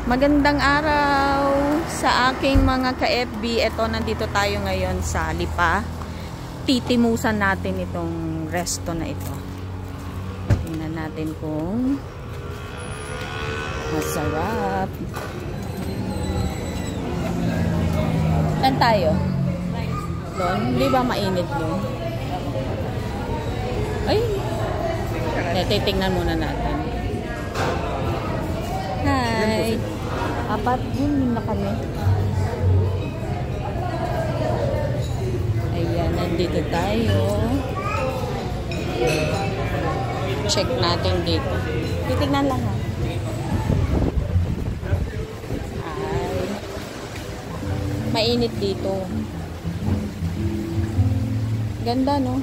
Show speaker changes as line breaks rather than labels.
Magandang araw sa aking mga ka-FB. Ito, nandito tayo ngayon sa Lipa. Titimusan natin itong resto na ito. Tingnan natin kung masarap. Saan tayo? Doon? Hindi ba mainit doon? Ay! Titingnan muna natin. Hi! Apat yun na kami. Ayan, nandito tayo. Check natin dito. Titignan lang ha. Ay. Mainit dito. Ganda no?